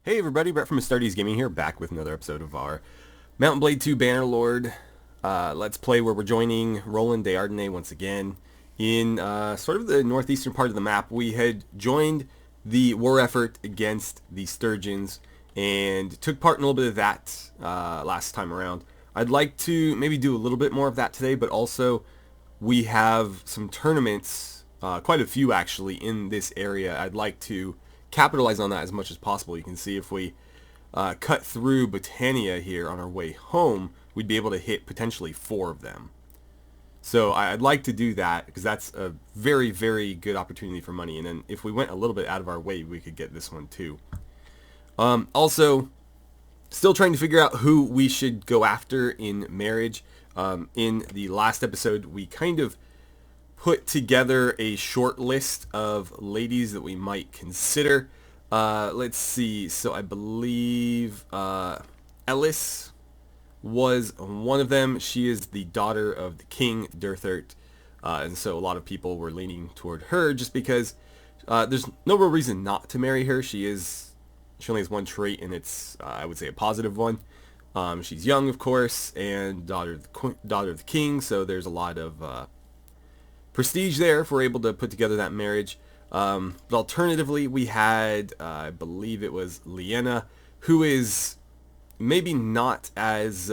Hey everybody, Brett from AstartesGaming here, back with another episode of our Mountain Blade 2 Bannerlord Let's Play, where we're joining Roland de Ardenay once again in sort of the northeastern part of the map. We had joined the war effort against the Sturgeons and took part in a little bit of that last time around. I'd like to maybe do a little bit more of that today, but also we have some tournaments, quite a few actually, in this area. I'd like to capitalize on that as much as possible. You can see if we cut through Britannia here on our way home, we'd be able to hit potentially 4 of them. So I'd like to do that because that's a very, very good opportunity for money. And then if we went a little bit out of our way, we could get this one too. Also, still trying to figure out who we should go after in marriage. In the last episode, we kind of put together a short list of ladies that we might consider. Let's see. So I believe Ellis was one of them. She is the daughter of the king, Durthert. And so a lot of people were leaning toward her just because there's no real reason not to marry her. She only has one trait, and it's, I would say, a positive one. She's young, of course, and daughter of the king, so there's a lot of prestige there if we're able to put together that marriage. But alternatively, we had, I believe it was Liena, who is maybe not as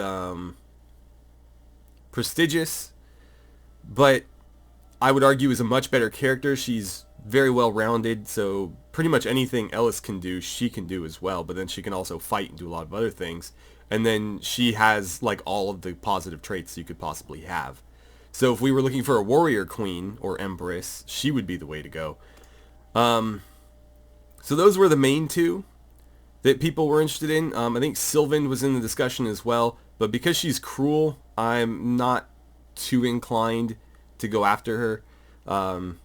prestigious, but I would argue is a much better character. She's very well rounded, so pretty much anything Ellis can do, she can do as well, but then she can also fight and do a lot of other things. And then she has like all of the positive traits you could possibly have. So if we were looking for a warrior queen or empress, she would be the way to go. So those were the main two that people were interested in. I think Sylvan was in the discussion as well, but because she's cruel, I'm not too inclined to go after her.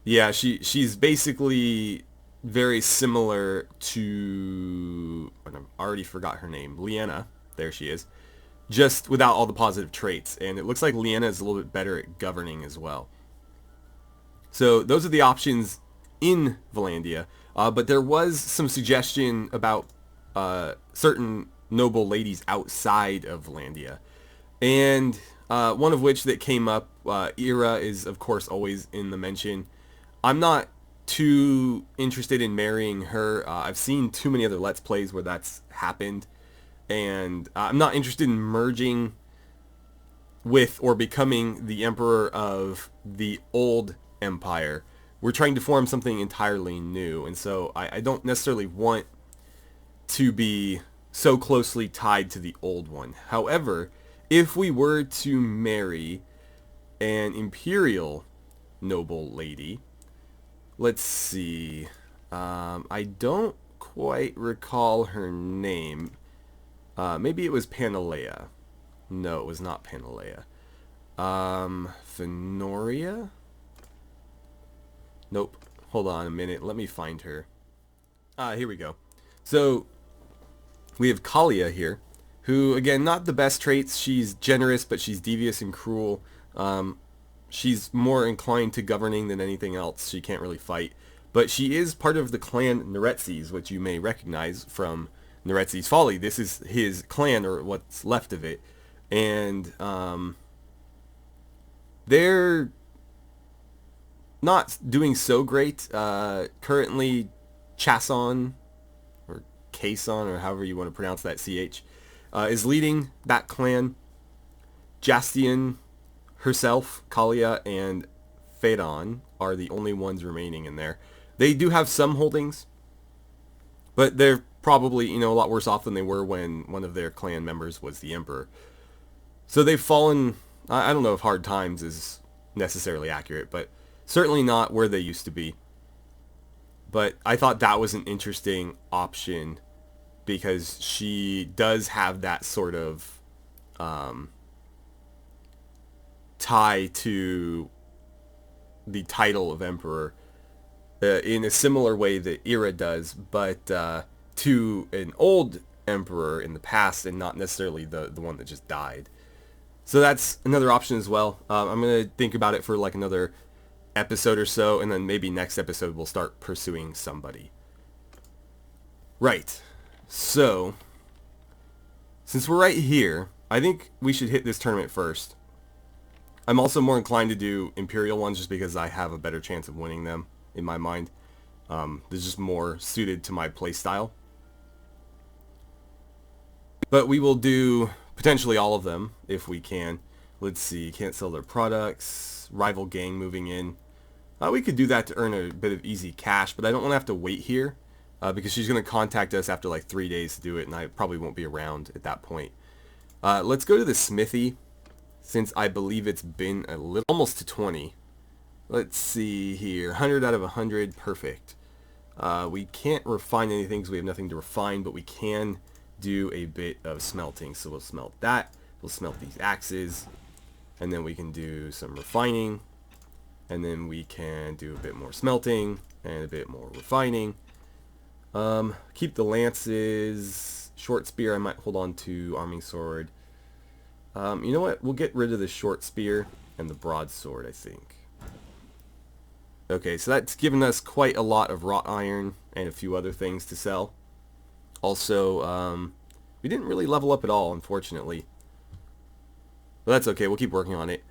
Yeah, she's basically very similar to, I already forgot her name, Liena. There she is. Just without all the positive traits, and it looks like Liena is a little bit better at governing as well. So those are the options in Valandia, but there was some suggestion about certain noble ladies outside of Valandia, and one of which that came up, Ira is of course always in the mention. I'm not too interested in marrying her. I've seen too many other Let's Plays where that's happened. And I'm not interested in merging with or becoming the emperor of the old empire. We're trying to form something entirely new. And so I don't necessarily want to be so closely tied to the old one. However, if we were to marry an imperial noble lady, let's see. I don't quite recall her name. Maybe it was Panalea. No, it was not Panalea. Fenoria? Nope. Hold on a minute. Let me find her. Here we go. So, we have Kalia here, who, again, not the best traits. She's generous, but she's devious and cruel. She's more inclined to governing than anything else. She can't really fight. But she is part of the clan Neretzes, which you may recognize from Neretzi's Folly. This is his clan, or what's left of it. And they're not doing so great. Currently, Chason, or Cason, or however you want to pronounce that CH, is leading that clan. Jastian herself, Kalia, and Phaedon are the only ones remaining in there. They do have some holdings, but they're probably, a lot worse off than they were when one of their clan members was the emperor. So they've fallen, I don't know if hard times is necessarily accurate, but certainly not where they used to be. But I thought that was an interesting option because she does have that sort of tie to the title of emperor in a similar way that Ira does, but to an old emperor in the past and not necessarily the one that just died. So that's another option as well. I'm going to think about it for like another episode or so, and then maybe next episode we'll start pursuing somebody. Right. So, since we're right here, I think we should hit this tournament first. I'm also more inclined to do Imperial ones just because I have a better chance of winning them, in my mind. They're just more suited to my playstyle. But we will do potentially all of them if we can. Let's see, can't sell their products, rival gang moving in. We could do that to earn a bit of easy cash, but I don't want to have to wait here because she's going to contact us after like 3 days to do it, and I probably won't be around at that point. Let's go to the smithy, since I believe it's been a little, almost to 20. Let's see here, 100 out of 100, perfect. We can't refine anything because we have nothing to refine, but we can do a bit of smelting. So we'll smelt that, we'll smelt these axes, and then we can do some refining, and then we can do a bit more smelting and a bit more refining. Keep the lances, short spear I might hold on to, arming sword. You know what, we'll get rid of the short spear and the broadsword, I think. Okay, so that's given us quite a lot of wrought iron and a few other things to sell. Also, we didn't really level up at all, unfortunately. But that's okay, we'll keep working on it.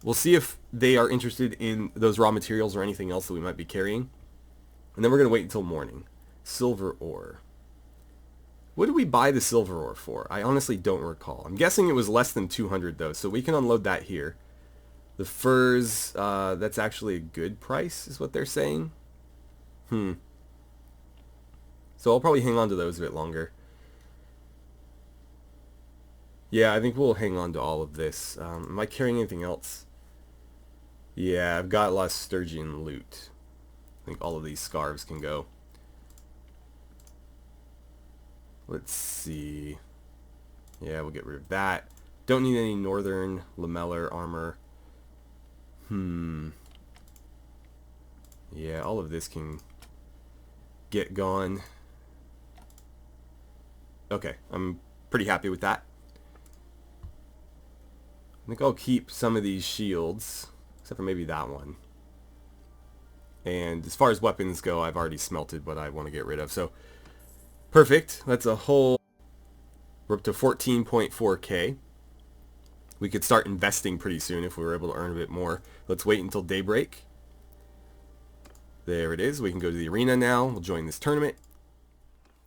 We'll see if they are interested in those raw materials or anything else that we might be carrying. And then we're going to wait until morning. Silver ore. What did we buy the silver ore for? I honestly don't recall. I'm guessing it was less than 200 though, so we can unload that here. The furs, that's actually a good price, is what they're saying. So I'll probably hang on to those a bit longer. Yeah, I think we'll hang on to all of this. Am I carrying anything else? Yeah, I've got a lot of Sturgeon loot. I think all of these scarves can go. Let's see. Yeah, we'll get rid of that. Don't need any northern lamellar armor. Yeah, all of this can get gone. Okay, I'm pretty happy with that. I think I'll keep some of these shields, except for maybe that one. And as far as weapons go, I've already smelted what I want to get rid of. So, perfect. That's a whole... We're up to 14.4k. We could start investing pretty soon if we were able to earn a bit more. Let's wait until daybreak. There it is. We can go to the arena now. We'll join this tournament.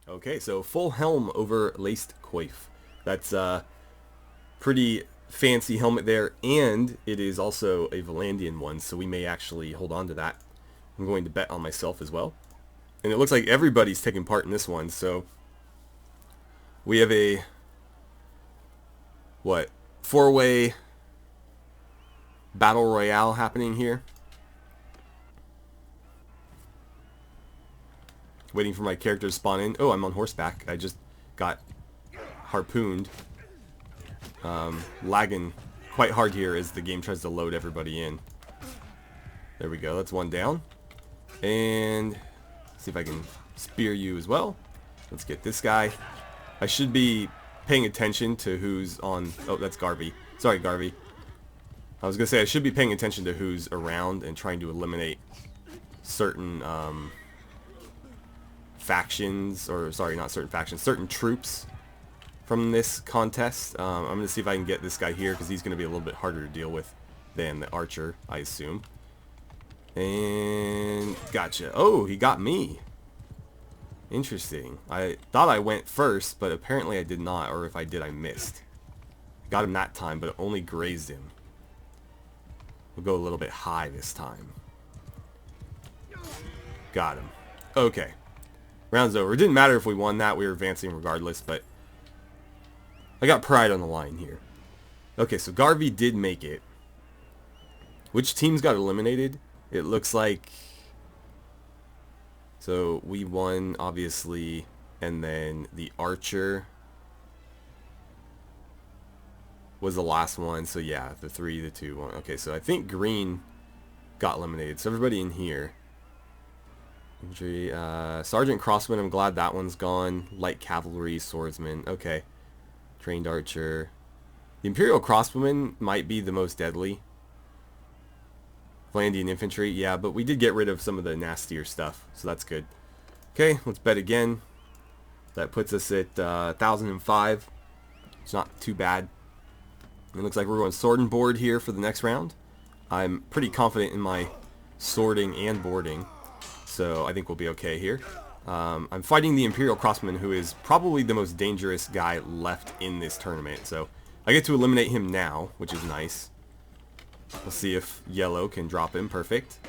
Okay, so full helm over laced coif. That's a pretty fancy helmet there, and it is also a Volandian one, so we may actually hold on to that. I'm going to bet on myself as well. And it looks like everybody's taking part in this one, so we have a, what, 4-way battle royale happening here. Waiting for my character to spawn in. Oh, I'm on horseback. I just got harpooned. Lagging quite hard here as the game tries to load everybody in. There we go. That's one down. And see if I can spear you as well. Let's get this guy. I should be paying attention to who's on... Oh, that's Garvey. Sorry, Garvey. I was going to say I should be paying attention to who's around and trying to eliminate certain factions, or sorry, not certain factions, certain troops from this contest. I'm going to see if I can get this guy here because he's going to be a little bit harder to deal with than the archer, I assume. And gotcha. Oh, he got me. Interesting. I thought I went first, but apparently I did not, or if I did, I missed. Got him that time, but it only grazed him. We'll go a little bit high this time. Got him. Okay. Round's over. It didn't matter if we won that. We were advancing regardless, but I got pride on the line here. Okay, so Garvey did make it. Which teams got eliminated? It looks like... So we won, obviously, and then the archer was the last one. So yeah, the 3, the 2, 1. Okay, so I think green got eliminated. So everybody in here. Infantry, Sergeant Crossman, I'm glad that one's gone. Light Cavalry, Swordsman, okay. Trained Archer. The Imperial Crossbowman might be the most deadly. Volandian Infantry, yeah, but we did get rid of some of the nastier stuff, so that's good. Okay, let's bet again. That puts us at 1,005. It's not too bad. It looks like we're going sword and board here for the next round. I'm pretty confident in my sorting and boarding, so I think we'll be okay here. I'm fighting the Imperial Crossman, who is probably the most dangerous guy left in this tournament, so I get to eliminate him now, which is nice. We'll see if yellow can drop him. Perfect.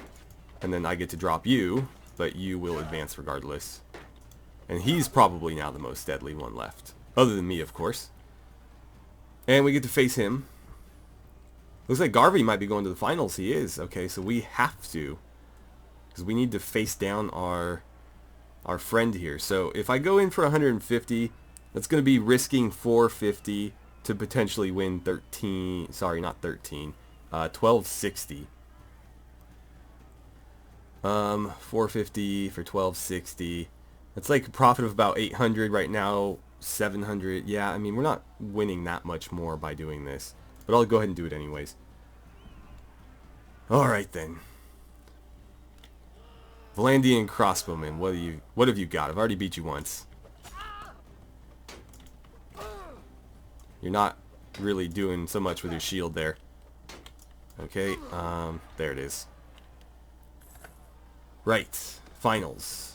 And then I get to drop you, but you will advance regardless. And he's probably now the most deadly one left, other than me, of course. And we get to face him. Looks like Garvey might be going to the finals. He is. Okay, so we have to, because we need to face down our friend here. So if I go in for 150, that's going to be risking 450 to potentially win 13. Sorry, not 13. 1260. 450 for 1260. That's like a profit of about 800 right now. 700. Yeah, I mean, we're not winning that much more by doing this, but I'll go ahead and do it anyways. Alright then. Volatile crossbowman, what have you got? I've already beat you once. You're not really doing so much with your shield there. Okay, there it is. Right, finals.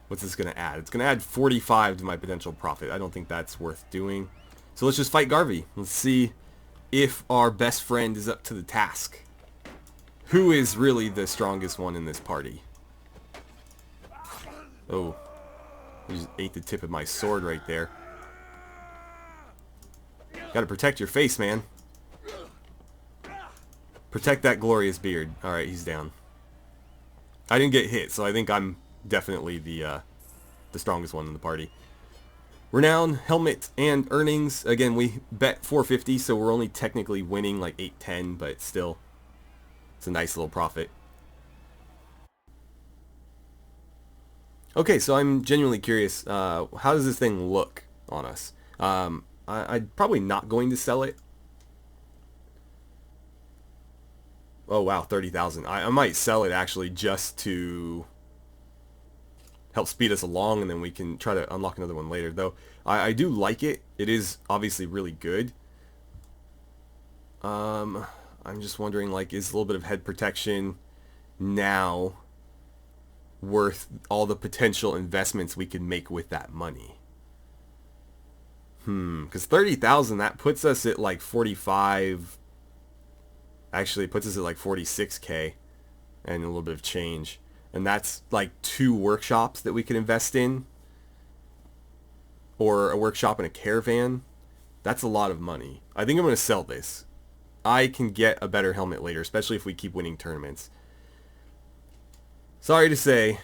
What's this going to add? It's going to add 45 to my potential profit. I don't think that's worth doing. So let's just fight Garvey. Let's see if our best friend is up to the task. Who is really the strongest one in this party? Oh, I just ate the tip of my sword right there. Gotta protect your face, man. Protect that glorious beard. Alright, he's down. I didn't get hit, so I think I'm definitely the strongest one in the party. Renown, helmet, and earnings. Again, we bet 450, so we're only technically winning like 810, but still, it's a nice little profit. Okay, so I'm genuinely curious. How does this thing look on us? I'm probably not going to sell it. Oh wow, 30,000. I might sell it actually just to help speed us along, and then we can try to unlock another one later. Though I do like it. It is obviously really good. I'm just wondering, like, is a little bit of head protection now worth all the potential investments we could make with that money? Because 30,000, that puts us at like 45. Actually, it puts us at like 46k and a little bit of change. And that's like 2 workshops that we could invest in. Or a workshop and a caravan. That's a lot of money. I think I'm going to sell this. I can get a better helmet later, especially if we keep winning tournaments. Sorry to say, it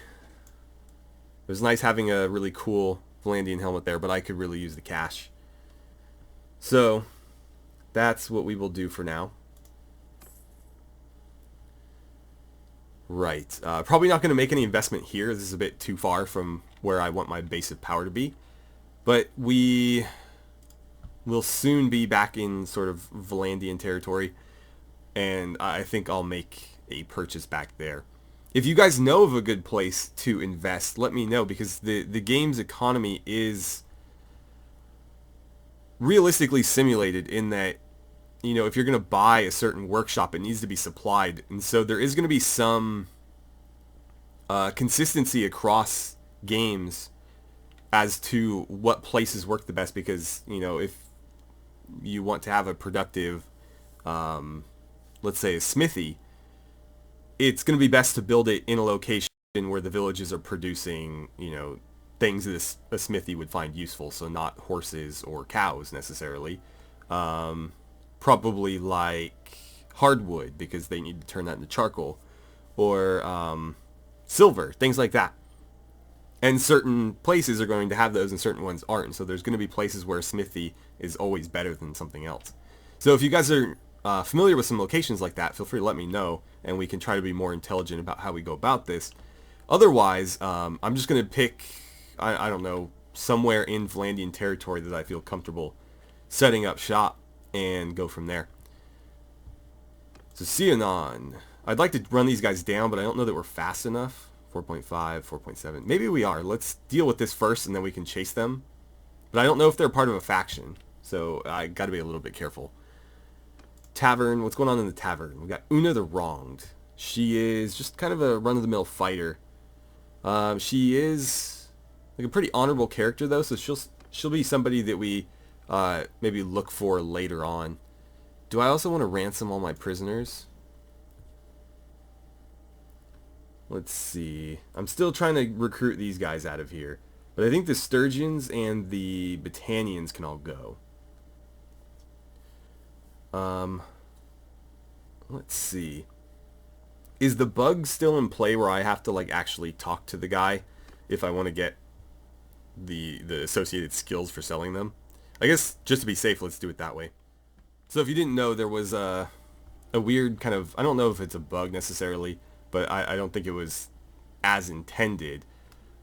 was nice having a really cool Volatile helmet there, but I could really use the cash. So, that's what we will do for now. Right. Probably not going to make any investment here. This is a bit too far from where I want my base of power to be. But we will soon be back in sort of Volatile territory, and I think I'll make a purchase back there. If you guys know of a good place to invest, let me know, because the game's economy is realistically simulated in that, you know, if you're going to buy a certain workshop, it needs to be supplied. And so there is going to be some consistency across games as to what places work the best, because, you know, if you want to have a productive, let's say a smithy, it's going to be best to build it in a location where the villages are producing, you know, things that a smithy would find useful. So not horses or cows necessarily. Probably like hardwood, because they need to turn that into charcoal, or silver, things like that. And certain places are going to have those and certain ones aren't. So there's going to be places where a smithy is always better than something else. So if you guys are familiar with some locations like that, feel free to let me know, and we can try to be more intelligent about how we go about this. Otherwise, I'm just going to pick, I don't know, somewhere in Volatile territory that I feel comfortable setting up shop and go from there. So Sionon. I'd like to run these guys down, but I don't know that we're fast enough 4.5, 4.7. Maybe we are. Let's deal with this first, and then we can chase them. But I don't know if they're part of a faction, so I got to be a little bit careful. Tavern. What's going on in the tavern? We got Una the Wronged. She is just kind of a run-of-the-mill fighter. She is like a pretty honorable character, though, so she'll be somebody that we maybe look for later on. Do I also want to ransom all my prisoners? Let's see. I'm still trying to recruit these guys out of here. But I think the Sturgeons and the Battanians can all go. Let's see. Is the bug still in play where I have to like actually talk to the guy if I want to get the associated skills for selling them? I guess just to be safe, let's do it that way. So if you didn't know, there was a weird kind of, I don't know if it's a bug necessarily, but I don't think it was as intended,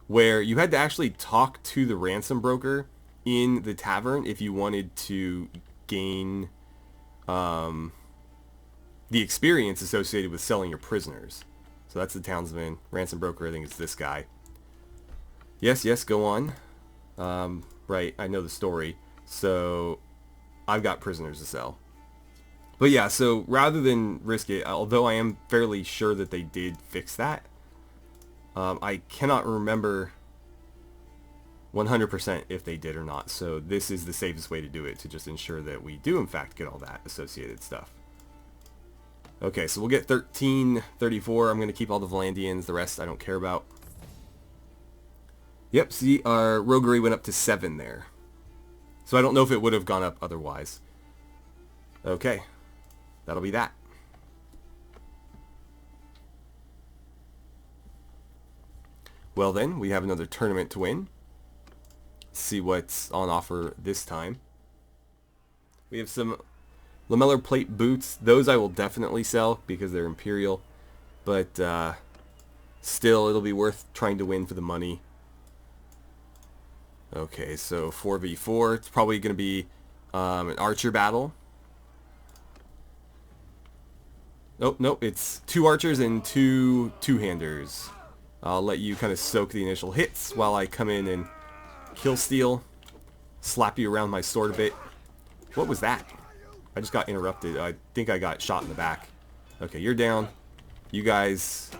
where you had to actually talk to the ransom broker in the tavern if you wanted to gain the experience associated with selling your prisoners. So that's the townsman. Ransom broker, I think it's this guy. Yes, go on. Right, I know the story. So I've got prisoners to sell. But yeah, so rather than risk it, although I am fairly sure that they did fix that, I cannot remember 100% if they did or not. So this is the safest way to do it, to just ensure that we do in fact get all that associated stuff. Okay, so we'll get 1334. I'm going to keep all the Volandians. The rest I don't care about. Yep, see, our roguery went up to 7 there. So I don't know if it would have gone up otherwise. Okay. That'll be that. Well then, we have another tournament to win. Let's see what's on offer this time. We have some lamellar plate boots. Those I will definitely sell because they're Imperial. But still, it'll be worth trying to win for the money. Okay, so 4v4. It's probably going to be an archer battle. Nope, it's 2 archers and 2 two-handers. I'll let you kind of soak the initial hits while I come in and kill steal, slap you around my sword a bit. What was that? I just got interrupted. I think I got shot in the back. Okay, you're down. You guys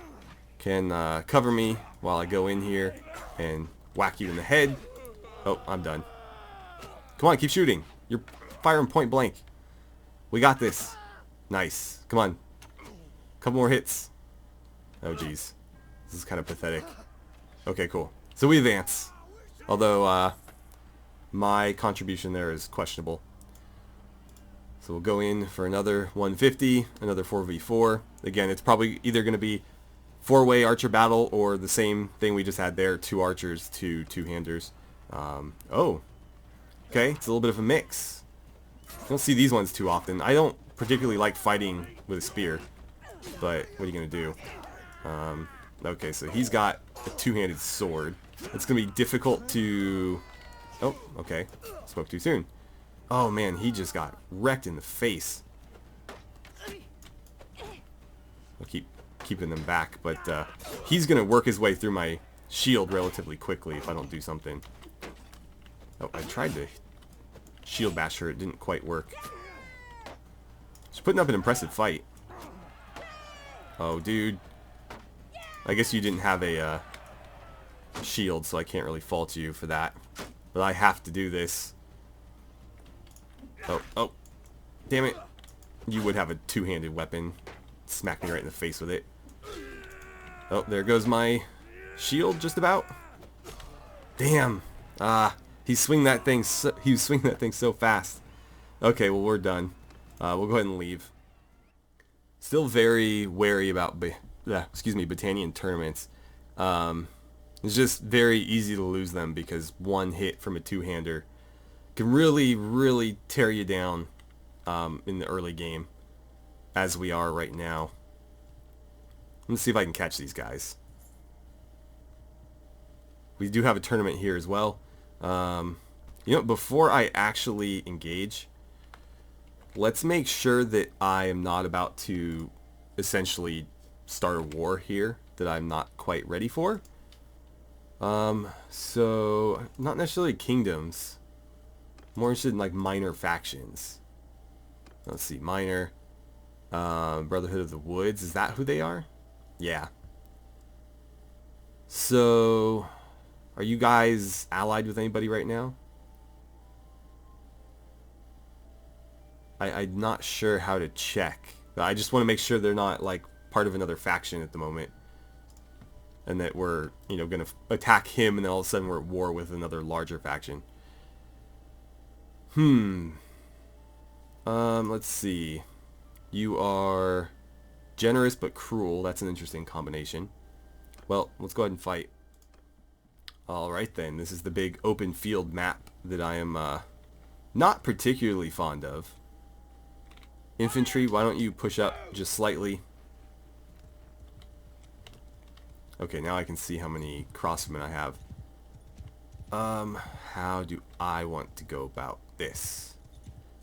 can cover me while I go in here and whack you in the head. Oh, I'm done. Come on, keep shooting. You're firing point blank. We got this. Nice. Come on. Couple more hits. Oh, geez. This is kind of pathetic. Okay, cool. So we advance. Although, my contribution there is questionable. So we'll go in for another 150, another 4v4. Again, it's probably either going to be 4-way archer battle or the same thing we just had there, 2 archers, 2 two-handers. Oh. Okay, it's a little bit of a mix. I don't see these ones too often. I don't particularly like fighting with a spear. But what are you going to do? Okay, so he's got a 2-handed sword. It's going to be difficult to... Oh, okay. Spoke too soon. Oh, man, he just got wrecked in the face. I'll keep keeping them back, but he's going to work his way through my shield relatively quickly if I don't do something. Oh, I tried to shield bash her. It didn't quite work. She's putting up an impressive fight. Oh, dude. I guess you didn't have a shield, so I can't really fault you for that. But I have to do this. Oh. Damn it. You would have a 2-handed weapon. Smack me right in the face with it. Oh, there goes my shield, just about. Damn. He was swinging that thing so fast. Okay, well, we're done. We'll go ahead and leave. Still very wary about Battanian tournaments. It's just very easy to lose them because one hit from a 2-hander can really tear you down in the early game, as we are right now. Let's see if I can catch these guys. We do have a tournament here as well. Before I actually engage, let's make sure that I am not about to essentially start a war here. that I'm not quite ready for. So not necessarily kingdoms. More interested in like minor factions. Let's see, minor. Brotherhood of the Woods. Is that who they are? Yeah. So, are you guys allied with anybody right now? I'm not sure how to check. But I just want to make sure they're not like part of another faction at the moment. And that we're, you know, going to attack him and then all of a sudden we're at war with another larger faction. Let's see. You are generous but cruel. That's an interesting combination. Well, let's go ahead and fight. Alright then, this is the big open field map that I am not particularly fond of. Infantry, why don't you push up just slightly? Okay, now I can see how many crossmen I have. How do I want to go about this?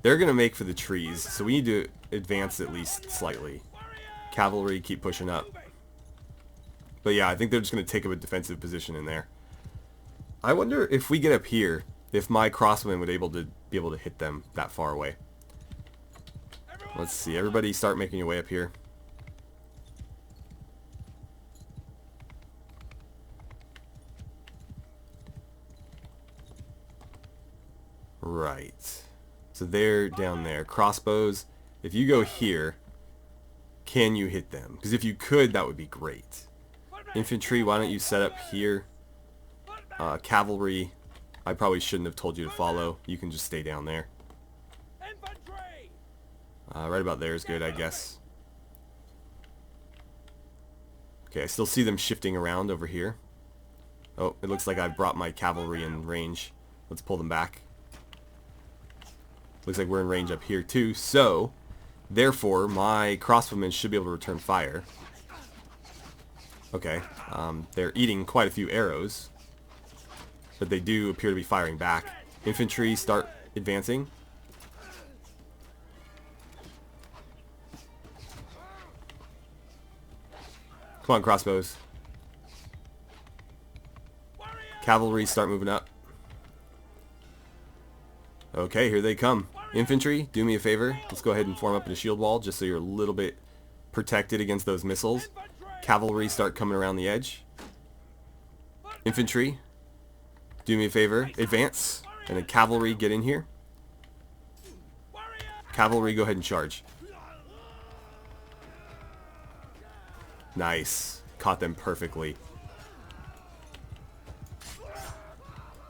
They're going to make for the trees, so we need to advance at least slightly. Cavalry, keep pushing up. But yeah, I think they're just going to take up a defensive position in there. I wonder if we get up here, if my crossmen would be able to hit them that far away. Let's see, everybody start making your way up here. Right. So they're down there. Crossbows, if you go here, can you hit them? Because if you could, that would be great. Infantry, why don't you set up here? Cavalry, I probably shouldn't have told you to follow. You can just stay down there. Right about there is good, I guess. Okay, I still see them shifting around over here. Oh, it looks like I brought my cavalry in range. Let's pull them back. Looks like we're in range up here too, so therefore my crossbowmen should be able to return fire. Okay, they're eating quite a few arrows, but they do appear to be firing back. Infantry, start advancing. Come on, crossbows. Cavalry, start moving up. Okay, here they come. Infantry, do me a favor. Let's go ahead and form up in a shield wall just so you're a little bit protected against those missiles. Cavalry, start coming around the edge. Infantry, do me a favor. Advance. And then cavalry, get in here. Cavalry, go ahead and charge. Nice. Caught them perfectly.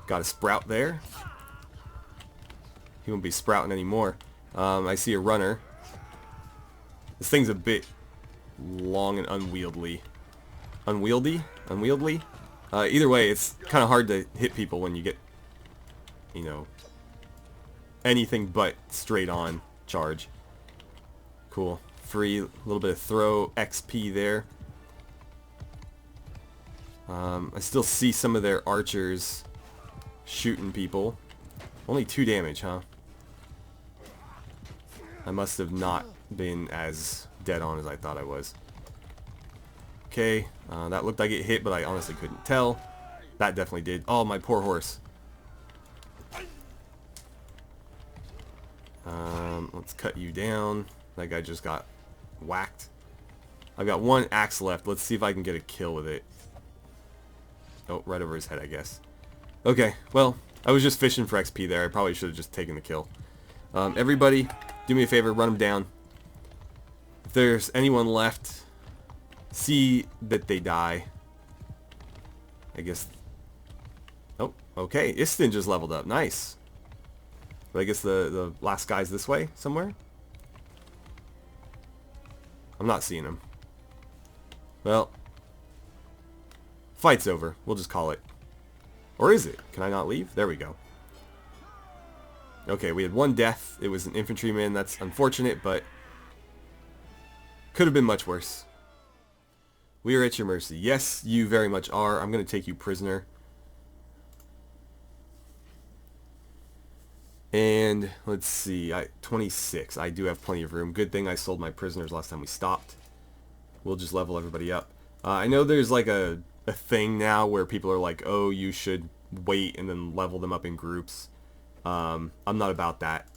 Got a sprout there. He won't be sprouting anymore. I see a runner. This thing's a bit long and unwieldy. Unwieldy? Unwieldy? Either way, it's kind of hard to hit people when you get, you know, anything but straight on charge. Cool. Free, a little bit of throw XP there. I still see some of their archers shooting people. Only 2 damage, huh? I must have not been as dead on as I thought I was. Okay, that looked like it hit, but I honestly couldn't tell. That definitely did. Oh, my poor horse. Let's cut you down. That guy just got whacked. I've got 1 axe left. Let's see if I can get a kill with it. Oh, right over his head, I guess. Okay, well, I was just fishing for XP there. I probably should have just taken the kill. Everybody, do me a favor, run them down. If there's anyone left, see that they die. I guess... Oh, okay. Istin just leveled up. Nice. But I guess the last guy's this way somewhere? I'm not seeing him. Well, fight's over. We'll just call it. Or is it? Can I not leave? There we go. Okay, we had 1 death. It was an infantryman. That's unfortunate, but could have been much worse. We are at your mercy. Yes, you very much are. I'm going to take you prisoner. And let's see. 26. I do have plenty of room. Good thing I sold my prisoners last time we stopped. We'll just level everybody up. I know there's like a thing now where people are like, oh, you should wait and then level them up in groups. I'm not about that.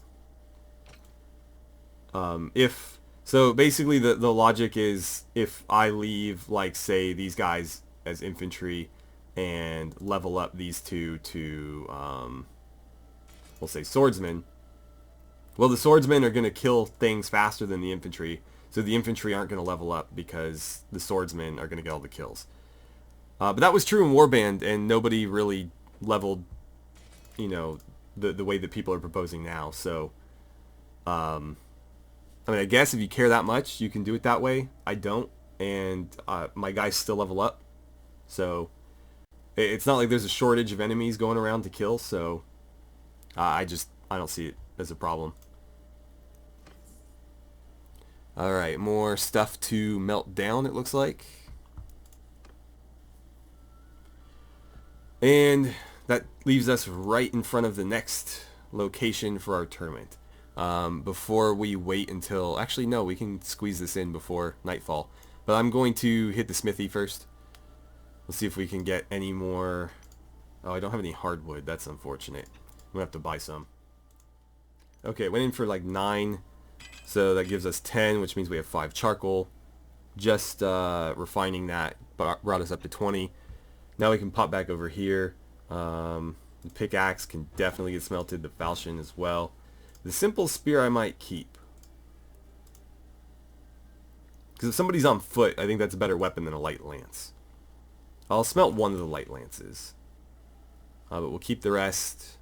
So basically the logic is if I leave, like, say, these guys as infantry and level up these two to, we'll say swordsmen, well, the swordsmen are going to kill things faster than the infantry, so the infantry aren't going to level up because the swordsmen are going to get all the kills. But that was true in Warband, and nobody really leveled, you know, the way that people are proposing now. So, I mean, I guess if you care that much, you can do it that way. I don't, and my guys still level up. So, it's not like there's a shortage of enemies going around to kill, so I don't see it as a problem. Alright, more stuff to melt down, it looks like. And that leaves us right in front of the next location for our tournament. Before we wait until... Actually, no, we can squeeze this in before nightfall. But I'm going to hit the smithy first. Let's see if we can get any more... Oh, I don't have any hardwood. That's unfortunate. I'm going to have to buy some. Okay, went in for like 9. So that gives us 10, which means we have 5 charcoal. Just refining that brought us up to 20. Now we can pop back over here. The pickaxe can definitely get smelted. The falchion as well. The simple spear I might keep. Because if somebody's on foot, I think that's a better weapon than a light lance. I'll smelt one of the light lances. But we'll keep the rest.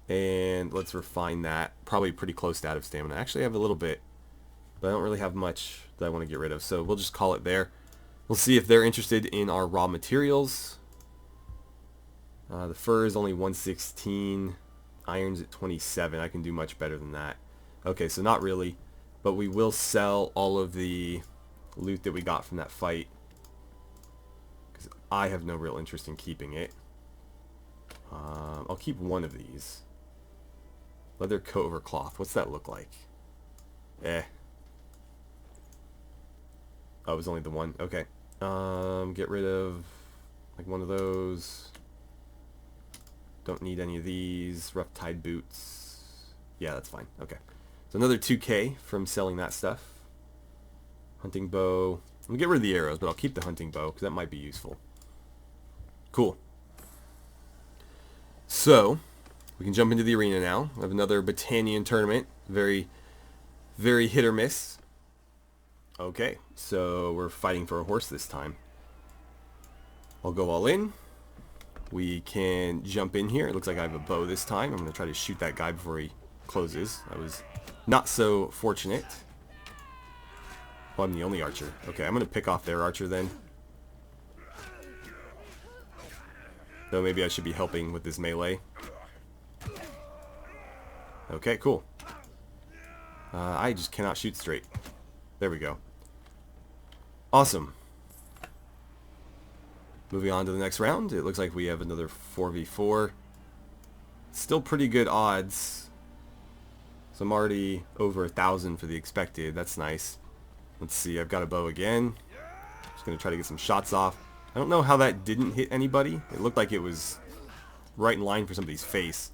And let's refine that. Probably pretty close to out of stamina. Actually, I have a little bit. But I don't really have much that I want to get rid of. So we'll just call it there. We'll see if they're interested in our raw materials. The fur is only 116. Iron's at 27. I can do much better than that. Okay, so not really. But we will sell all of the loot that we got from that fight. Because I have no real interest in keeping it. I'll keep one of these. Leather coat over cloth. What's that look like? Eh. Oh, it was only the one. Okay. Get rid of like one of those. Don't need any of these. Rough tide boots. Yeah, that's fine. Okay. So another 2k from selling that stuff. Hunting bow. I'll get rid of the arrows, but I'll keep the hunting bow because that might be useful. Cool. So, we can jump into the arena now. We have another Battanian tournament. Very, very hit or miss. Okay, so we're fighting for a horse this time. I'll go all in. We can jump in here. It looks like I have a bow this time. I'm going to try to shoot that guy before he closes. I was not so fortunate. Oh, I'm the only archer. Okay, I'm going to pick off their archer then. Though maybe I should be helping with this melee. Okay, cool. I just cannot shoot straight. There we go. Awesome. Moving on to the next round. It looks like we have another 4v4. Still pretty good odds. So I'm already over 1,000 for the expected. That's nice. Let's see. I've got a bow again. Just going to try to get some shots off. I don't know how that didn't hit anybody. It looked like it was right in line for somebody's face.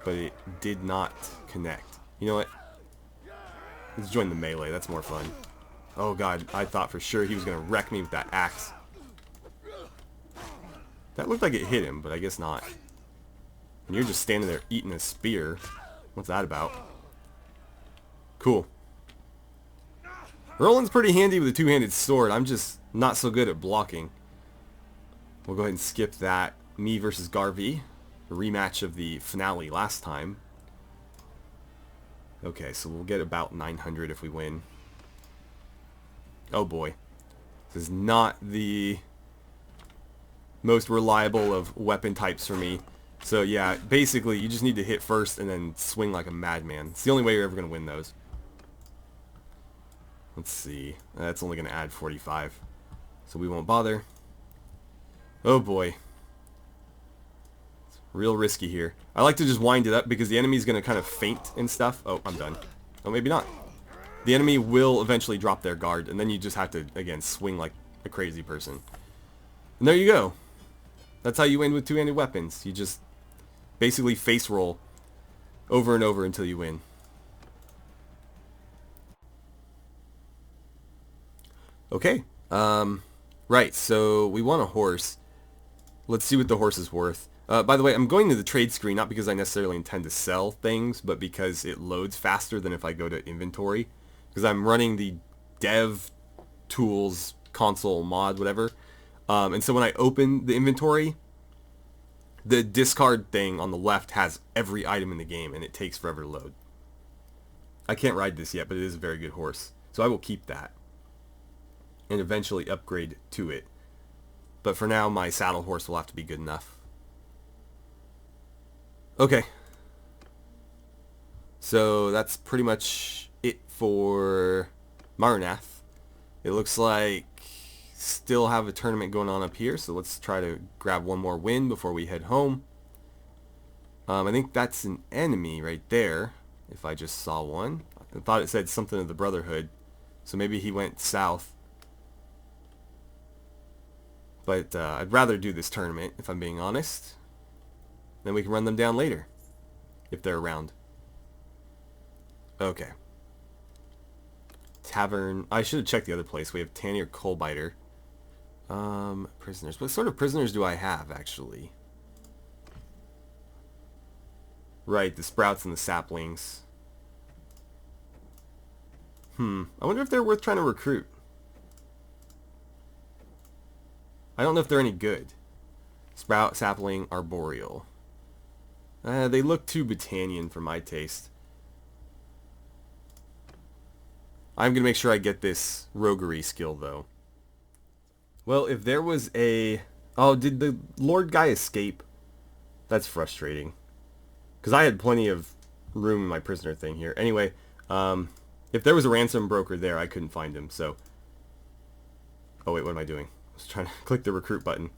But it did not connect. You know what? Let's join the melee. That's more fun. Oh god, I thought for sure he was going to wreck me with that axe. That looked like it hit him, but I guess not. And you're just standing there eating a spear. What's that about? Cool. Roland's pretty handy with a two-handed sword. I'm just not so good at blocking. We'll go ahead and skip that. Me versus Garvey. A rematch of the finale last time. Okay, so we'll get about 900 if we win. Oh boy. This is not the most reliable of weapon types for me. So yeah, basically you just need to hit first and then swing like a madman. It's the only way you're ever going to win those. Let's see. That's only going to add 45. So we won't bother. Oh boy. It's real risky here. I like to just wind it up because the enemy's going to kind of faint and stuff. Oh, I'm done. Oh, maybe not. The enemy will eventually drop their guard, and then you just have to, again, swing like a crazy person. And there you go. That's how you win with two-handed weapons. You just basically face roll over and over until you win. Okay. Right, so we want a horse. Let's see what the horse is worth. By the way, I'm going to the trade screen not because I necessarily intend to sell things, but because it loads faster than if I go to inventory. Because I'm running the dev tools console mod, whatever. And so when I open the inventory, the discard thing on the left has every item in the game, and it takes forever to load. I can't ride this yet, but it is a very good horse. So I will keep that and eventually upgrade to it. But for now, my saddle horse will have to be good enough. Okay. So that's pretty much it for Marnath. It looks like still have a tournament going on up here, so let's try to grab one more win before we head home. I think that's an enemy right there, if I just saw one. I thought it said something of the Brotherhood, so maybe he went south. But I'd rather do this tournament, if I'm being honest. Then we can run them down later, if they're around. Okay. Tavern. I should have checked the other place. We have Tannier Coalbiter. Prisoners. What sort of prisoners do I have, actually? Right, the sprouts and the saplings. I wonder if they're worth trying to recruit. I don't know if they're any good. Sprout, sapling, arboreal. They look too Britannian for my taste. I'm going to make sure I get this roguery skill, though. Well, if there was a... Oh, did the Lord guy escape? That's frustrating. Because I had plenty of room in my prisoner thing here. Anyway, if there was a ransom broker there, I couldn't find him, so... Oh, wait, what am I doing? I was trying to click the recruit button.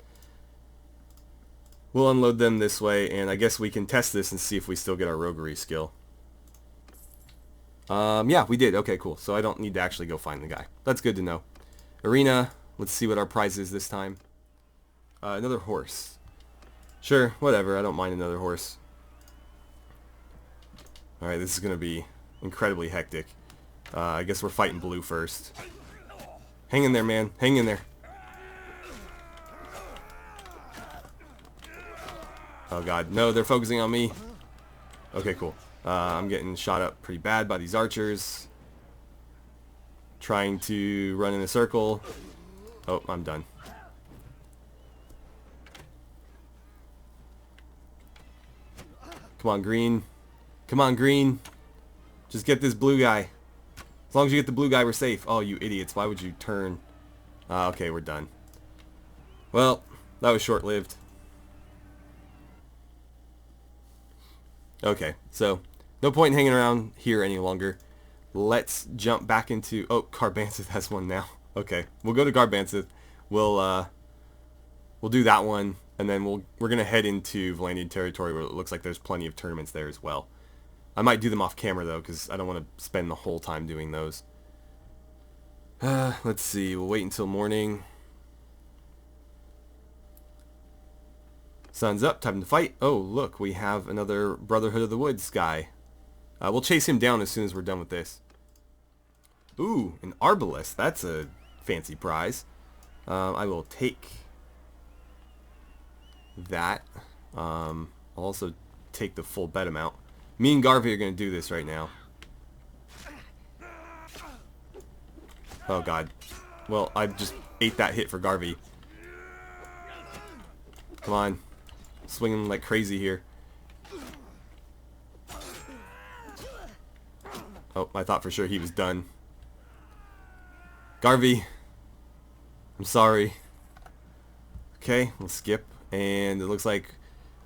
We'll unload them this way, and I guess we can test this and see if we still get our roguery skill. Yeah, we did. Okay, cool. So I don't need to actually go find the guy. That's good to know. Arena. Let's see what our prize is this time. Another horse. Sure, whatever. I don't mind another horse. Alright, this is going to be incredibly hectic. I guess we're fighting blue first. Hang in there, man. Hang in there. Oh god, no, they're focusing on me. Okay, cool. I'm getting shot up pretty bad by these archers. Trying to run in a circle. Oh, I'm done. Come on, green. Come on, green. Just get this blue guy. As long as you get the blue guy, we're safe. Oh, you idiots. Why would you turn? Okay, we're done. Well, that was short-lived. Okay, so no point hanging around here any longer. Let's jump back into... Oh, Garbanthith has one now. Okay, we'll go to Garbanthith. We'll do that one, and then we're gonna head into Volandian territory where it looks like there's plenty of tournaments there as well. I might do them off camera though, because I don't want to spend the whole time doing those. Let's see. We'll wait until morning. Sun's up. Time to fight. Oh, look, we have another Brotherhood of the Woods guy. We'll chase him down as soon as we're done with this. Ooh, an arbalest. That's a fancy prize. I will take that. I'll also take the full bet amount. Me and Garvey are going to do this right now. Oh god. Well, I just ate that hit for Garvey. Come on. Swinging like crazy here. Oh, I thought for sure he was done. Garvey. I'm sorry. Okay, we'll skip. And it looks like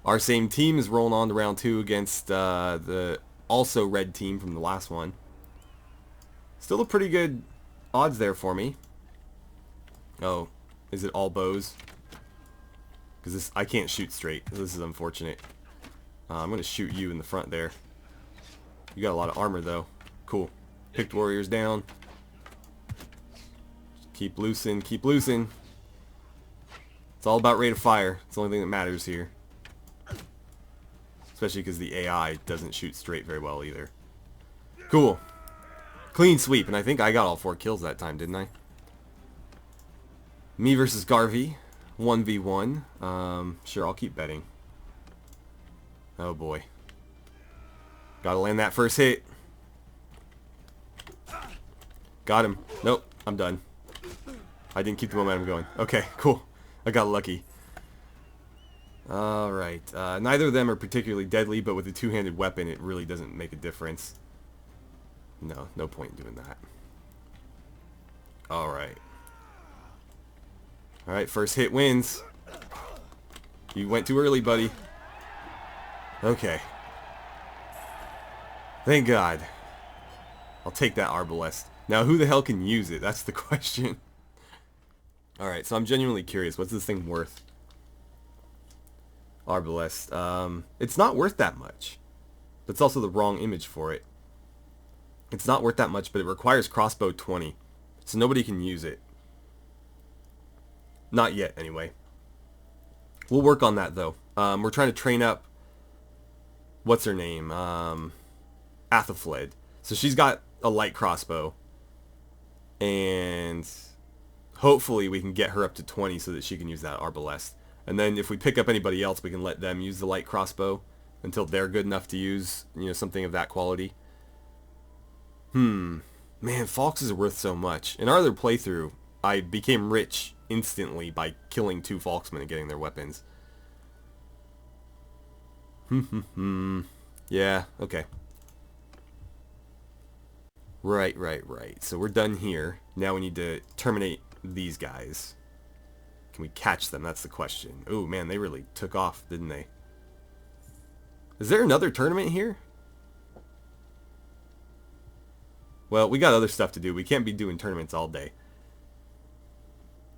our same team is rolling on to round 2 against the also red team from the last one. Still a pretty good odds there for me. Oh, is it all bows? Because this, I can't shoot straight. This is unfortunate. I'm going to shoot you in the front there. You got a lot of armor though. Cool. Picked warriors down. Keep loosing, keep loosing. It's all about rate of fire. It's the only thing that matters here. Especially because the AI doesn't shoot straight very well either. Cool. Clean sweep, and I think I got all 4 kills that time, didn't I? Me versus Garvey. 1v1. Sure, I'll keep betting. Oh boy. Gotta land that first hit. Got him. Nope, I'm done. I didn't keep the momentum going. Okay, cool. I got lucky. Alright. Neither of them are particularly deadly, but with a two-handed weapon, it really doesn't make a difference. No point in doing that. Alright. Alright, first hit wins. You went too early, buddy. Okay. Thank God. I'll take that Arbalest. Now, who the hell can use it? That's the question. Alright, so I'm genuinely curious. What's this thing worth? Arbalest. It's not worth that much. That's also the wrong image for it. It's not worth that much, but it requires crossbow 20. So nobody can use it. Not yet, anyway. We'll work on that, though. We're trying to train up... What's her name? Athelflaed. So she's got a light crossbow. And... hopefully we can get her up to 20 so that she can use that Arbalest. And then if we pick up anybody else, we can let them use the light crossbow until they're good enough to use, something of that quality. Man, Falxes are worth so much. In our other playthrough, I became rich instantly by killing 2 Falxmen and getting their weapons. Yeah, okay. Right. So we're done here. Now we need to terminate these guys. Can we catch them? That's the question. Oh man, they really took off, didn't they? Is there another tournament here? Well, we got other stuff to do. We can't be doing tournaments all day.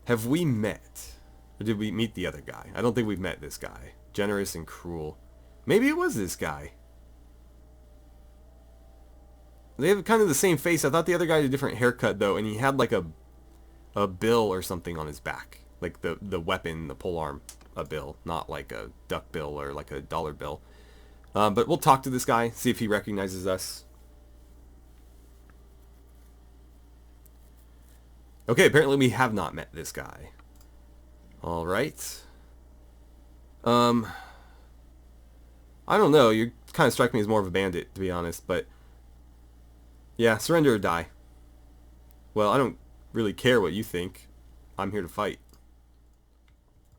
Have we met? Or did we meet the other guy? I don't think we've met this guy. Generous and cruel. Maybe it was this guy. They have kind of the same face. I thought the other guy had a different haircut, though, and he had like a bill or something on his back. Like the weapon, the polearm, a bill. Not like a duck bill or like a dollar bill. But we'll talk to this guy, see if he recognizes us. Okay, apparently we have not met this guy. Alright. I don't know, you kind of strike me as more of a bandit, to be honest, but... yeah, surrender or die. Well, I don't really care what you think. I'm here to fight.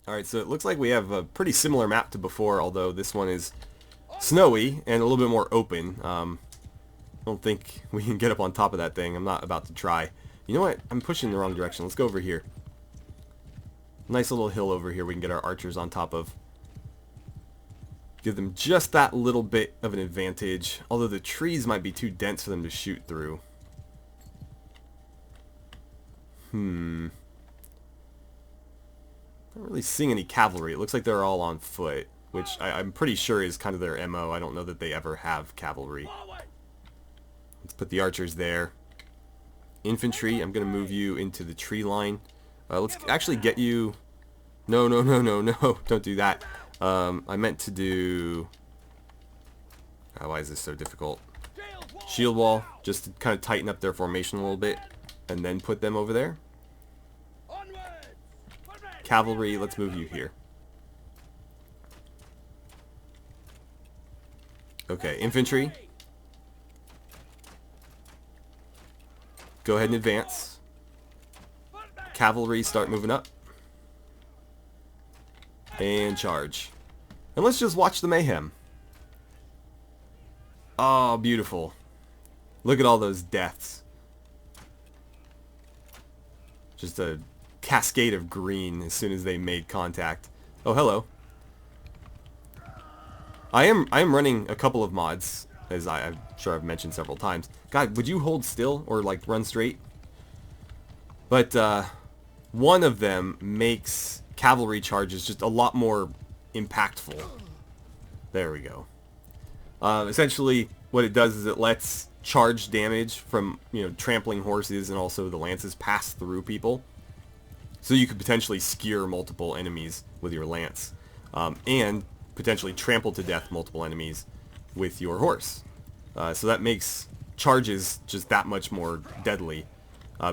Alright, so it looks like we have a pretty similar map to before, although this one is snowy and a little bit more open. I don't think we can get up on top of that thing. I'm not about to try. You know what? I'm pushing in the wrong direction. Let's go over here. Nice little hill over here we can get our archers on top of. Give them just that little bit of an advantage. Although the trees might be too dense for them to shoot through. Not really seeing any cavalry. It looks like they're all on foot. Which I'm pretty sure is kind of their MO. I don't know that they ever have cavalry. Let's put the archers there. Infantry, I'm going to move you into the tree line. Let's actually get you... No. Don't do that. I meant to do... why is this so difficult? Shield wall, just to kind of tighten up their formation a little bit. And then put them over there. Cavalry, let's move you here. Okay, infantry. Go ahead and advance. Cavalry, start moving up. And charge. And let's just watch the mayhem. Oh, beautiful. Look at all those deaths. Just a cascade of green as soon as they made contact. Oh, hello. I am running a couple of mods, as I'm sure I've mentioned several times. God, would you hold still or like run straight? But one of them makes cavalry charges just a lot more impactful. There we go. Essentially, what it does is it lets charge damage from trampling horses and also the lances pass through people. So you could potentially skewer multiple enemies with your lance, and potentially trample to death multiple enemies with your horse. So that makes charges just that much more deadly,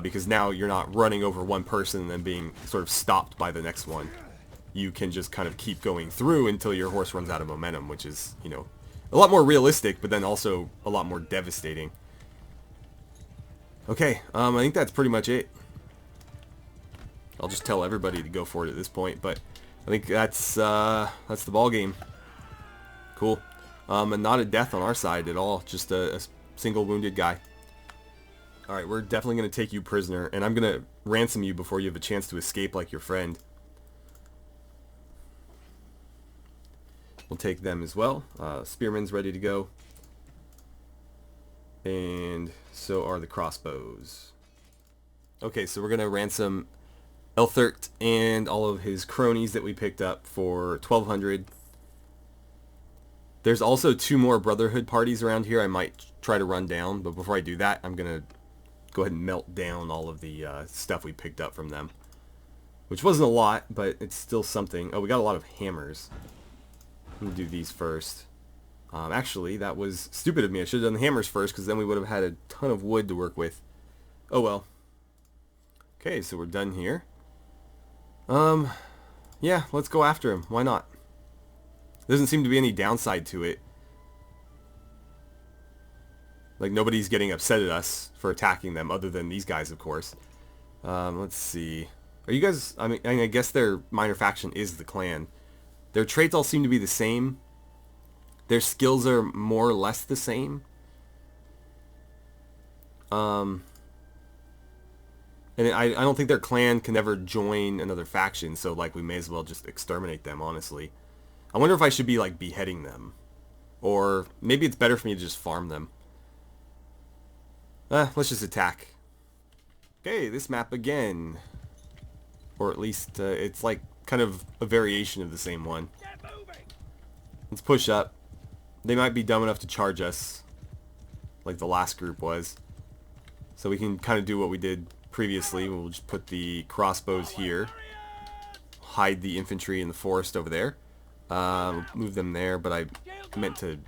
because now you're not running over one person and then being sort of stopped by the next one. You can just kind of keep going through until your horse runs out of momentum, which is, you know, a lot more realistic, but then also a lot more devastating. Okay, I think that's pretty much it. I'll just tell everybody to go for it at this point, but I think that's the ball game. Cool. And not a death on our side at all, just a single wounded guy. Alright, we're definitely going to take you prisoner, and I'm going to ransom you before you have a chance to escape like your friend. We'll take them as well. Spearman's ready to go. And so are the crossbows. Okay, so we're going to ransom Elthert and all of his cronies that we picked up for 1,200. There's also 2 more Brotherhood parties around here I might try to run down, but before I do that, I'm going to go ahead and melt down all of the stuff we picked up from them. Which wasn't a lot, but it's still something. Oh, we got a lot of hammers. I'm going to do these first. Actually, that was stupid of me. I should have done the hammers first, because then we would have had a ton of wood to work with. Oh well. Okay, so we're done here. Yeah, let's go after him. Why not? There doesn't seem to be any downside to it. Like, nobody's getting upset at us for attacking them, other than these guys, of course. Let's see. Are you guys... I mean, I guess their minor faction is the clan. Their traits all seem to be the same. Their skills are more or less the same. And I don't think their clan can ever join another faction, so, like, we may as well just exterminate them, honestly. I wonder if I should be, like, beheading them. Or maybe it's better for me to just farm them. Let's just attack. Okay, this map again. Or at least, it's like kind of a variation of the same one. Let's push up. They might be dumb enough to charge us, like the last group was. So we can kind of do what we did previously. We'll just put the crossbows here. Hide the infantry in the forest over there. Move them there, but I meant to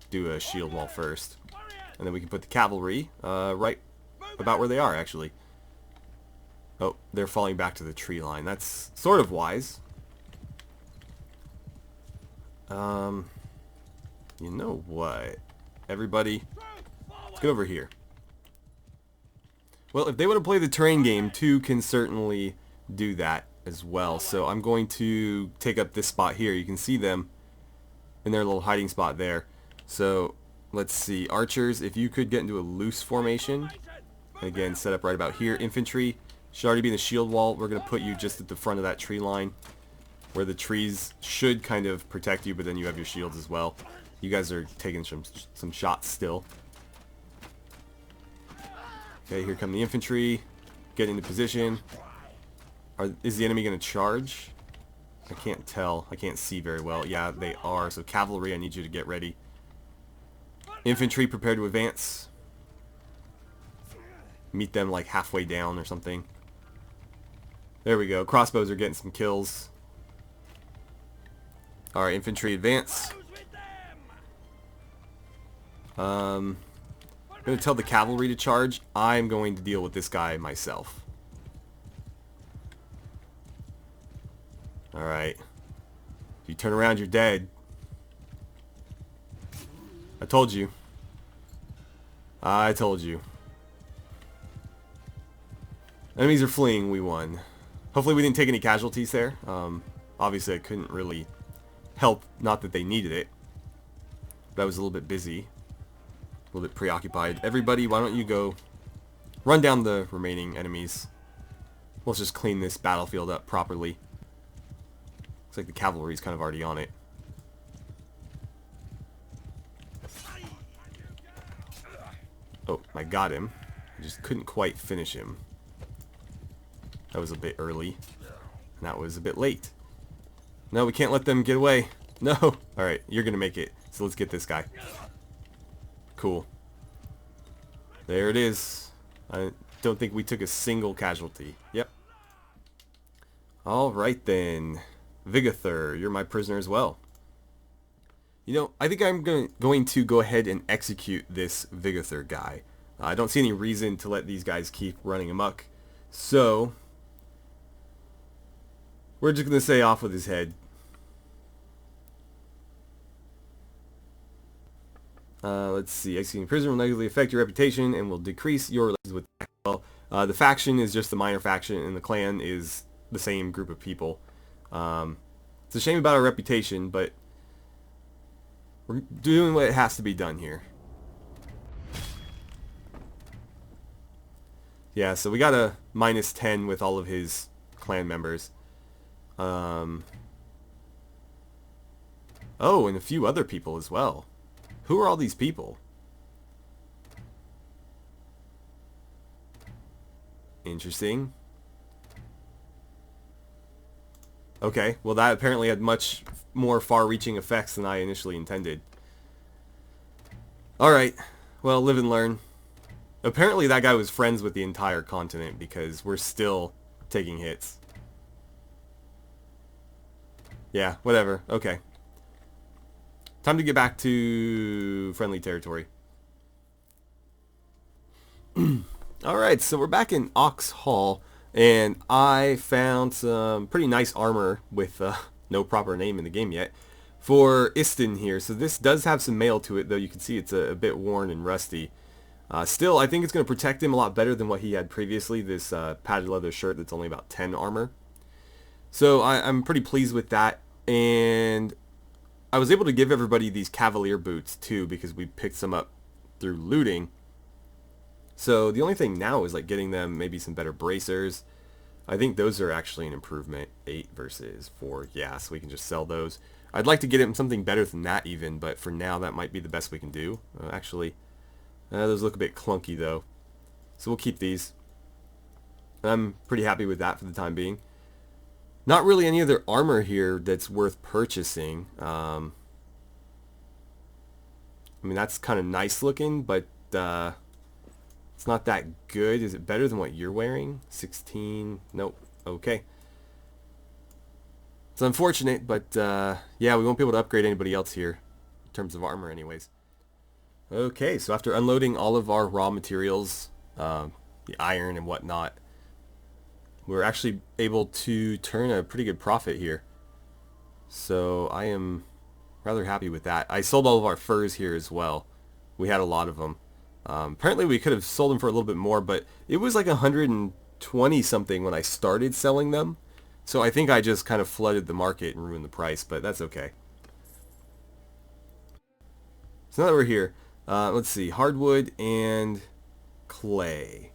do a shield wall first. And then we can put the cavalry right about where they are, actually. Oh, they're falling back to the tree line. That's sort of wise. You know what? Everybody, let's get over here. Well, if they want to play the terrain game, 2 can certainly do that as well. So I'm going to take up this spot here. You can see them in their little hiding spot there. So let's see. Archers, if you could get into a loose formation. Again, set up right about here. Infantry should already be in the shield wall. We're going to put you just at the front of that tree line, where the trees should kind of protect you, but then you have your shields as well. You guys are taking some shots still. Okay, here come the infantry. Get into position. Is the enemy going to charge? I can't tell. I can't see very well. Yeah, they are. So cavalry, I need you to get ready. Infantry, prepare to advance. Meet them like halfway down or something. There we go. Crossbows are getting some kills. Alright, infantry advance. I'm going to tell the cavalry to charge. I'm going to deal with this guy myself. Alright. If you turn around, you're dead. I told you. I told you. Enemies are fleeing, we won. Hopefully we didn't take any casualties there. Obviously I couldn't really help, not that they needed it. But I was a little bit busy. A little bit preoccupied. Everybody, why don't you go run down the remaining enemies. Let's just clean this battlefield up properly. Looks like the cavalry's kind of already on it. Oh, I got him. I just couldn't quite finish him. That was a bit early. And that was a bit late. No, we can't let them get away. No! Alright, you're gonna make it. So let's get this guy. Cool. There it is. I don't think we took a single casualty. Yep. Alright then. Vigathur, you're my prisoner as well. You know, I think I'm going to go ahead and execute this Vigathur guy. I don't see any reason to let these guys keep running amok. So, we're just going to say off with his head. Let's see. Executing prisoner will negatively affect your reputation and will decrease your relations with the faction. Well, the faction is just a minor faction, and the clan is the same group of people. It's a shame about our reputation, but we're doing what has to be done here. Yeah, so we got a -10 with all of his clan members. Oh, and a few other people as well. Who are all these people? Interesting. Okay, well that apparently had much more far-reaching effects than I initially intended. Alright, well, live and learn. Apparently that guy was friends with the entire continent because we're still taking hits. Yeah, whatever. Okay. Time to get back to friendly territory. Alright, so we're back in Ox Hall, and I found some pretty nice armor with no proper name in the game yet for Istin here. So this does have some mail to it, though you can see it's a bit worn and rusty. Still, I think it's going to protect him a lot better than what he had previously, this padded leather shirt that's only about 10 armor. So I'm pretty pleased with that, and I was able to give everybody these cavalier boots too because we picked some up through looting. So the only thing now is like getting them maybe some better bracers. I think those are actually an improvement. 8 versus 4. Yeah, so we can just sell those. I'd like to get him something better than that even, but for now that might be the best we can do. Actually, those look a bit clunky though. So we'll keep these. I'm pretty happy with that for the time being. Not really any other armor here that's worth purchasing. I mean, that's kind of nice looking, but it's not that good. Is it better than what you're wearing? 16. Nope. Okay. It's unfortunate, but yeah, we won't be able to upgrade anybody else here in terms of armor anyways. Okay, so after unloading all of our raw materials, the iron and whatnot, we're actually able to turn a pretty good profit here. So I am rather happy with that. I sold all of our furs here as well. We had a lot of them. Apparently we could have sold them for a little bit more, but it was like 120 something when I started selling them. So I think I just kind of flooded the market and ruined the price, but that's okay. So now that we're here, let's see, hardwood and clay.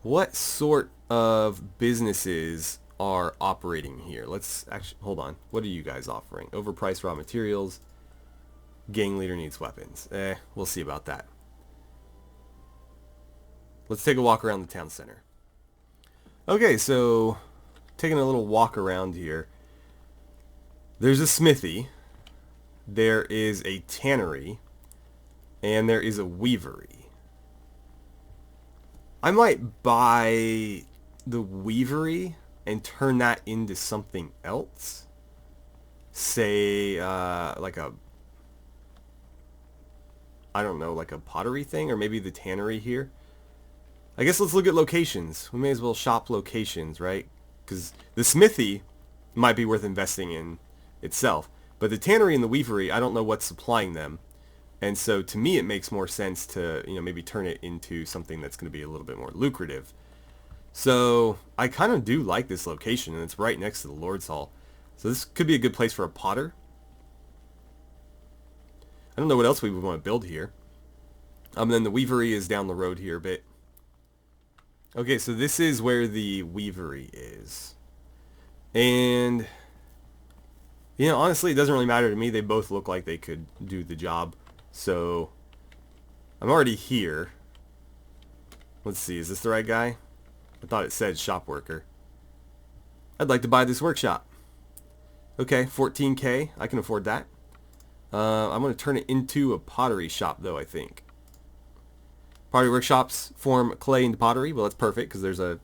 What sort of businesses are operating here? Let's actually, hold on. What are you guys offering? Overpriced raw materials. Gang leader needs weapons. We'll see about that. Let's take a walk around the town center. Okay, so taking a little walk around here. There's a smithy. There is a tannery. And there is a weavery. I might buy the weavery and turn that into something else. Say, like a, I don't know, like a pottery thing, or maybe the tannery here. I guess let's look at locations. We may as well shop locations, right? Because the smithy might be worth investing in itself. But the tannery and the weavery, I don't know what's supplying them. And so to me it makes more sense to, you know, maybe turn it into something that's going to be a little bit more lucrative. So I kind of do like this location, and it's right next to the Lord's Hall. So this could be a good place for a potter. I don't know what else we would want to build here. And then the weavery is down the road here a bit. Okay, so this is where the weavery is. And, you know, honestly, it doesn't really matter to me. They both look like they could do the job. So, I'm already here. Let's see, is this the right guy? I thought it said shop worker. I'd like to buy this workshop. Okay, 14K. I can afford that. I'm going to turn it into a pottery shop, though, I think. Pottery workshops form clay into pottery. Well, that's perfect, because there's a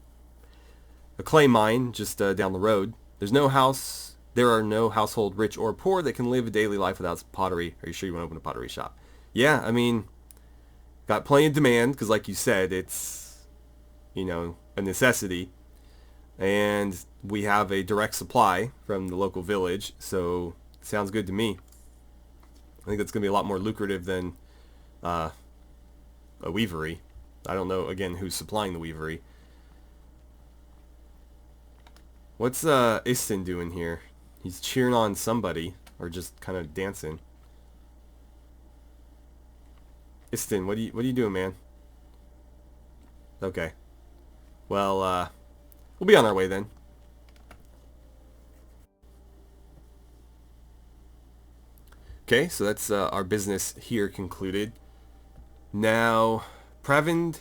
a clay mine just down the road. There are no household rich or poor that can live a daily life without pottery. Are you sure you want to open a pottery shop? Yeah, I mean, got plenty of demand because, like you said, it's, you know, a necessity. And we have a direct supply from the local village, so it sounds good to me. I think that's going to be a lot more lucrative than a weavery. I don't know, again, who's supplying the weavery. What's Istin doing here? He's cheering on somebody, or just kind of dancing. Istin, what are you doing, man? Okay. Well, we'll be on our way then. Okay, so that's our business here concluded. Now, Prevind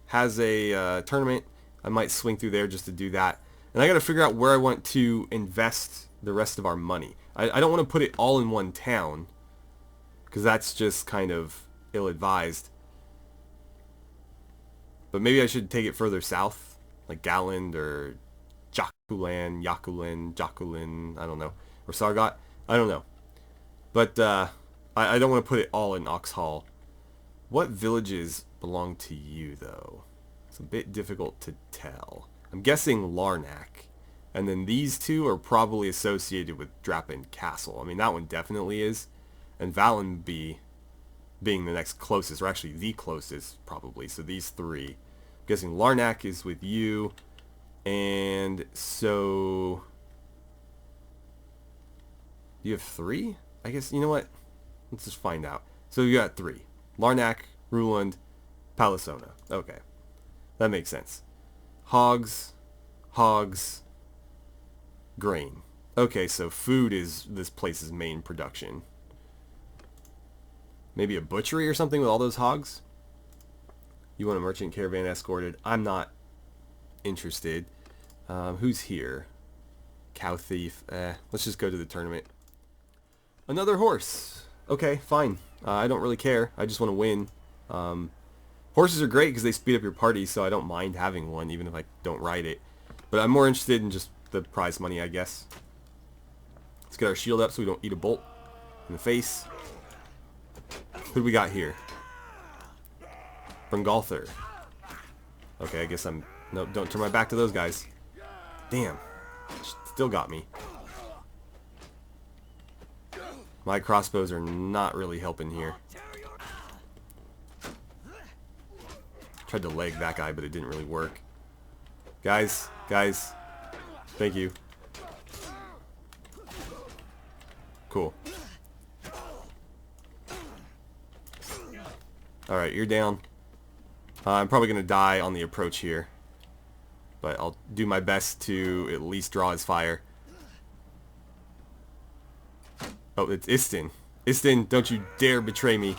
has a tournament. I might swing through there just to do that. And I got to figure out where I want to invest the rest of our money. I don't want to put it all in one town, because that's just kind of ill-advised. But maybe I should take it further south, like Galland or Yakulin, I don't know. Or Sargot, I don't know. But I don't want to put it all in Oxhall. What villages belong to you, though? It's a bit difficult to tell. I'm guessing Larnak. And then these two are probably associated with Drappin Castle. I mean, that one definitely is. And Valenby being the next closest, or actually the closest, probably. So these three. I'm guessing Larnak is with you. And so... you have three? I guess, you know what? Let's just find out. So you got three. Larnak, Ruland, Palisona. Okay. That makes sense. Hogs, grain. Okay, so food is this place's main production. Maybe a butchery or something with all those hogs? You want a merchant caravan escorted? I'm not interested. Who's here? Cow thief. Let's just go to the tournament. Another horse. Okay, fine. I don't really care. I just want to win. Horses are great because they speed up your party, so I don't mind having one, even if I don't ride it. But I'm more interested in just the prize money, I guess. Let's get our shield up so we don't eat a bolt in the face. Who do we got here? Brungalther. Okay, I guess I'm... no, don't turn my back to those guys. Damn. Still got me. My crossbows are not really helping here. Tried to leg that guy, but it didn't really work. Guys. Thank you. Cool. Alright, you're down. I'm probably going to die on the approach here. But I'll do my best to at least draw his fire. Oh, it's Istin. Istin, don't you dare betray me.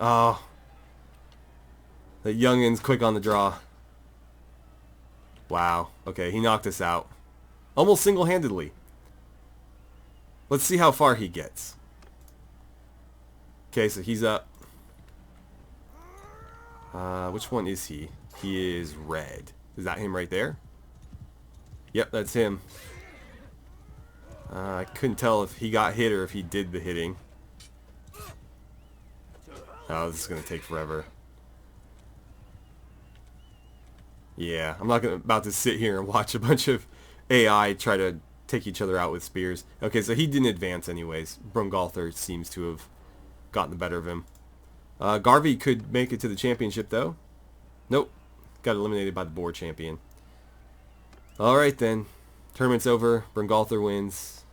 Oh. That youngin's quick on the draw. Wow. Okay, he knocked us out. Almost single-handedly. Let's see how far he gets. Okay, so he's up. Which one is he? He is red. Is that him right there? Yep, that's him. I couldn't tell if he got hit or if he did the hitting. Oh, this is going to take forever. Yeah, I'm not about to sit here and watch a bunch of AI try to take each other out with spears. Okay, so he didn't advance anyways. Brungalther seems to have gotten the better of him. Garvey could make it to the championship, though. Nope. Got eliminated by the board champion. Alright then. Tournament's over. Brungalther wins.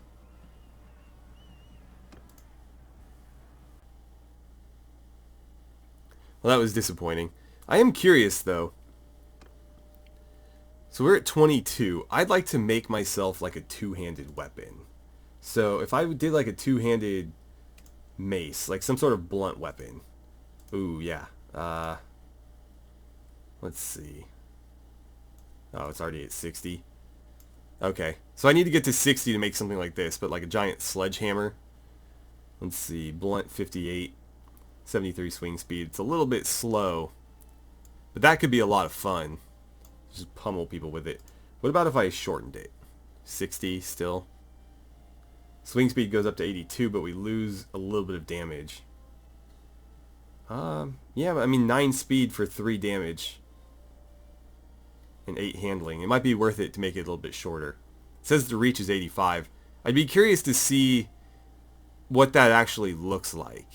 Well, that was disappointing. I am curious, though. So we're at 22. I'd like to make myself like a two-handed weapon. So if I did like a two-handed mace, like some sort of blunt weapon. Ooh, yeah. Let's see. Oh, it's already at 60. Okay. So I need to get to 60 to make something like this, but like a giant sledgehammer. Let's see. Blunt 58. 73 swing speed. It's a little bit slow. But that could be a lot of fun. Just pummel people with it. What about if I shortened it? 60 still. Swing speed goes up to 82, but we lose a little bit of damage. Yeah, I mean 9 speed for 3 damage. And 8 handling. It might be worth it to make it a little bit shorter. It says the reach is 85. I'd be curious to see what that actually looks like.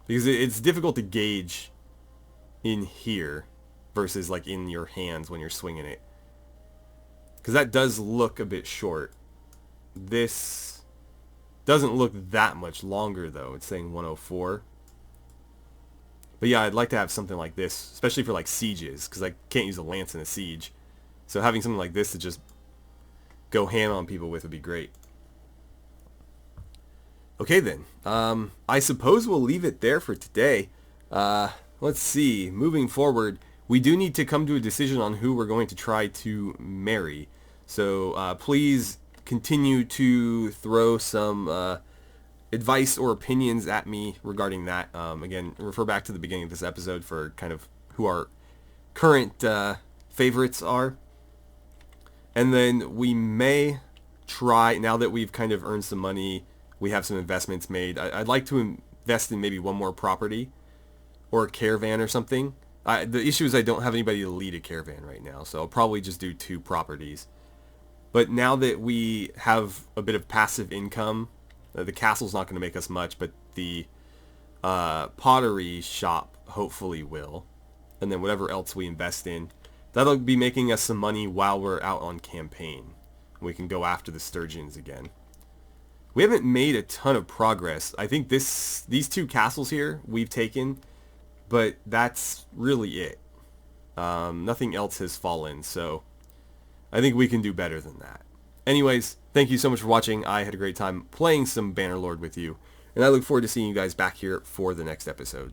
Because it's difficult to gauge in here versus like in your hands when you're swinging it. Because that does look a bit short. This doesn't look that much longer though. It's saying 104. But yeah, I'd like to have something like this, especially for like sieges, because I can't use a lance in a siege. So having something like this to just go ham on people with would be great. Okay then, I suppose we'll leave it there for today. Let's see, moving forward, we do need to come to a decision on who we're going to try to marry. So please continue to throw some advice or opinions at me regarding that. Again, refer back to the beginning of this episode for kind of who our current favorites are. And then we may try, now that we've kind of earned some money, we have some investments made, I'd like to invest in maybe one more property or a caravan or something. The issue is I don't have anybody to lead a caravan right now, so I'll probably just do 2 properties. But now that we have a bit of passive income, the castle's not going to make us much, but the pottery shop hopefully will. And then whatever else we invest in, that'll be making us some money while we're out on campaign. We can go after the sturgeons again. We haven't made a ton of progress. I think these 2 castles here we've taken, but that's really it. Nothing else has fallen, so I think we can do better than that. Anyways, thank you so much for watching. I had a great time playing some Bannerlord with you, and I look forward to seeing you guys back here for the next episode.